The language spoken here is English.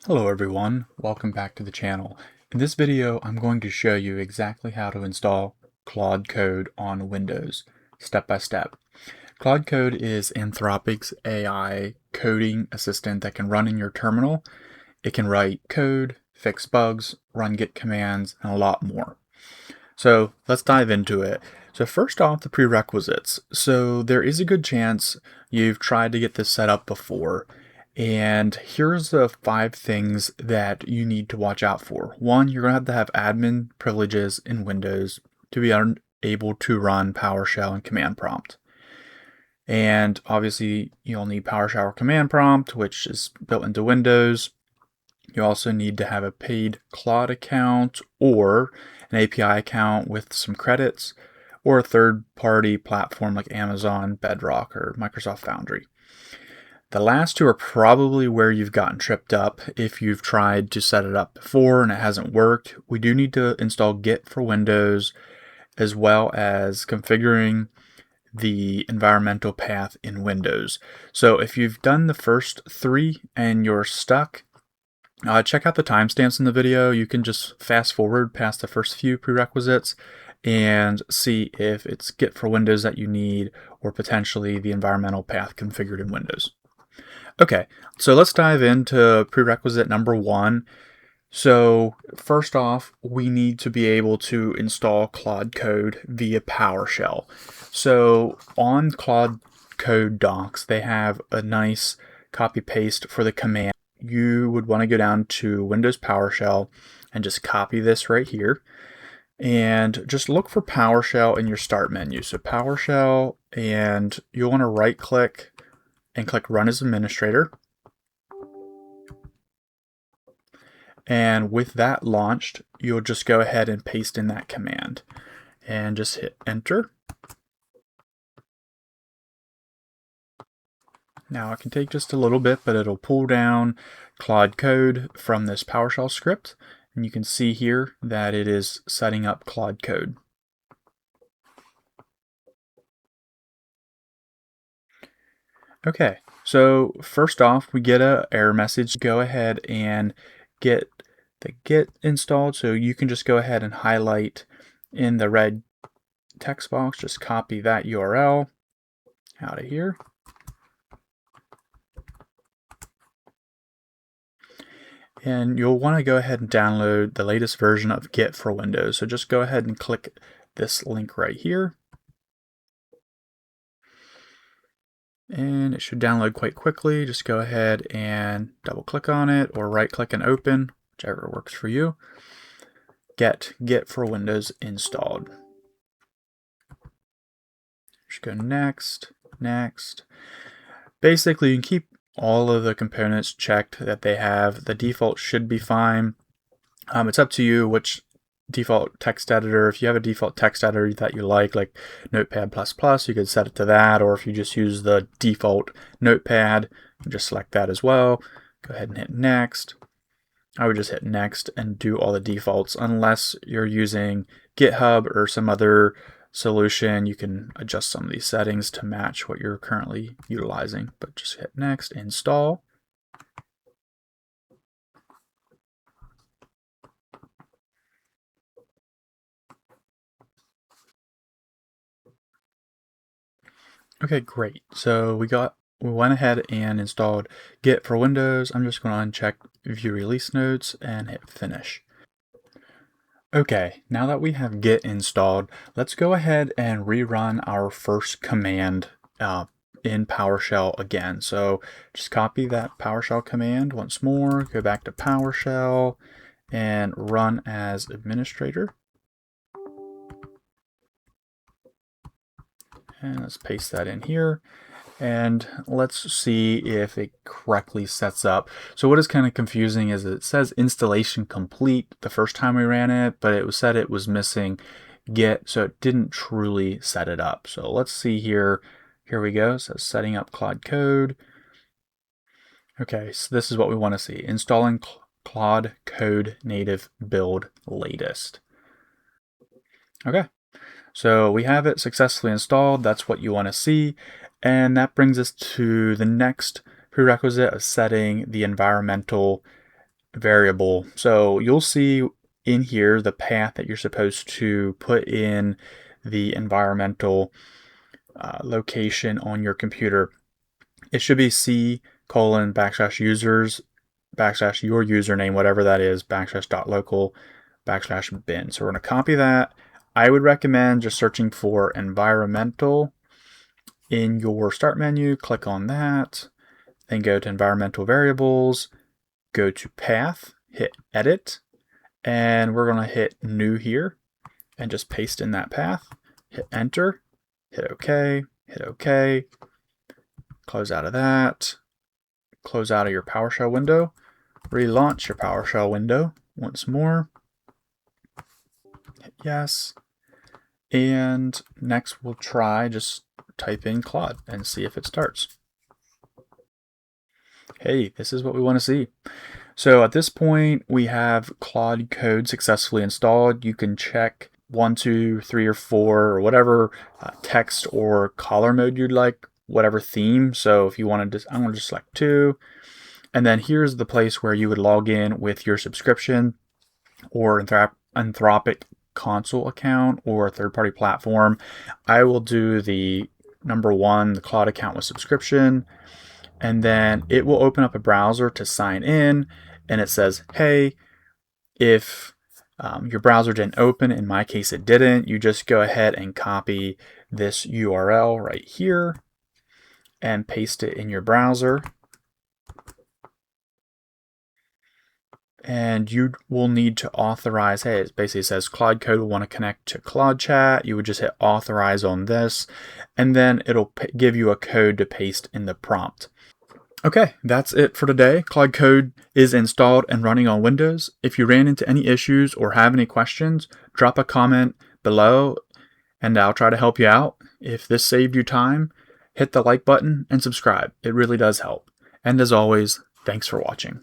Hello everyone, welcome back to the channel. In this video, I'm going to show you exactly how to install Claude Code on Windows, step by step. Claude Code is Anthropic's AI coding assistant that can run in your terminal. It can write code, fix bugs, run Git commands, and a lot more. So let's dive into it. So first off, the prerequisites. So there is a good chance you've tried to get this set up before. And here's the 5 things that you need to watch out for. One, you're going to have admin privileges in Windows to be able to run PowerShell and command prompt. And obviously, you'll need PowerShell command prompt, which is built into Windows. You also need to have a paid Claude account or an API account with some credits, or a third-party platform like Amazon, Bedrock, or Microsoft Foundry. The last 2 are probably where you've gotten tripped up if you've tried to set it up before and it hasn't worked. We do need to install Git for Windows, as well as configuring the environmental path in Windows. So if you've done the first 3 and you're stuck, check out the timestamps in the video. You can just fast forward past the first few prerequisites and see if it's Git for Windows that you need, or potentially the environmental path configured in Windows. Okay, so let's dive into prerequisite number 1. So first off, we need to be able to install Claude Code via PowerShell. So on Claude Code docs, they have a nice copy paste for the command. You would want to go down to Windows PowerShell and just copy this right here. And just look for PowerShell in your start menu. So PowerShell, and you'll want to right click and click Run as Administrator. And with that launched, you'll just go ahead and paste in that command and just hit Enter. Now it can take just a little bit, but it'll pull down Claude Code from this PowerShell script. And you can see here that it is setting up Claude Code. Okay, so first off, we get an error message. Go ahead and get the Git installed. So you can just go ahead and highlight in the red text box, just copy that URL out of here. And you'll want to go ahead and download the latest version of Git for Windows. So just go ahead and click this link right here. And it should download quite quickly. Just go ahead and double click on it, or right click and open, whichever works for you. Get Git for Windows installed. Just go next, next. Basically, you can keep all of the components checked that they have. The default should be fine. It's up to you which default text editor. If you have a default text editor that you like Notepad++, you could set it to that, or if you just use the default Notepad, you just select that as well. Go ahead and hit next. I would just hit next and do all the defaults, unless you're using GitHub or some other solution. You can adjust some of these settings to match what you're currently utilizing, but just hit next, install. Okay, great. So we went ahead and installed Git for Windows. I'm just going to uncheck View Release Notes and hit Finish. Okay, now that we have Git installed, let's go ahead and rerun our first command in PowerShell again. So just copy that PowerShell command once more, go back to PowerShell and run as administrator. And let's paste that in here. And let's see if it correctly sets up. So what is kind of confusing is it says installation complete the first time we ran it, but it said it was missing Git, so it didn't truly set it up. So let's see here. Here we go. So setting up Claude Code. Okay, so this is what we want to see. Installing Claude Code native build latest. Okay. So we have it successfully installed. That's what you want to see. And that brings us to the next prerequisite of setting the environmental variable. So you'll see in here the path that you're supposed to put in the environmental location on your computer. It should be C:\users / your username, whatever that is, \local \bin. So we're going to copy that. I would recommend just searching for environmental in your start menu. Click on that, then go to environmental variables, go to path, hit edit, and we're going to hit new here and just paste in that path. Hit enter, hit OK, hit OK. Close out of that. Close out of your PowerShell window. Relaunch your PowerShell window once more. Hit yes. And next we'll try just type in Claude and see if it starts. Hey, this is what we want to see. So at this point, we have Claude Code successfully installed. You can check 1, 2, 3, or 4, or whatever text or color mode you'd like, whatever theme. So if you wanted to, I'm going to just select 2. And then here's the place where you would log in with your subscription or Anthropic console account or a third-party platform. I will do the number 1, the Claude account with subscription. And then it will open up a browser to sign in, and it says, hey, if your browser didn't open, in my case it didn't, you just go ahead and copy this URL right here and paste it in your browser. And you will need to authorize, hey, it basically says Claude Code will want to connect to Claude Chat. You would just hit authorize on this, and then it'll give you a code to paste in the prompt. Okay, that's it for today. Claude Code is installed and running on Windows. If you ran into any issues or have any questions, drop a comment below and I'll try to help you out. If this saved you time, hit the like button and subscribe. It really does help. And as always, thanks for watching.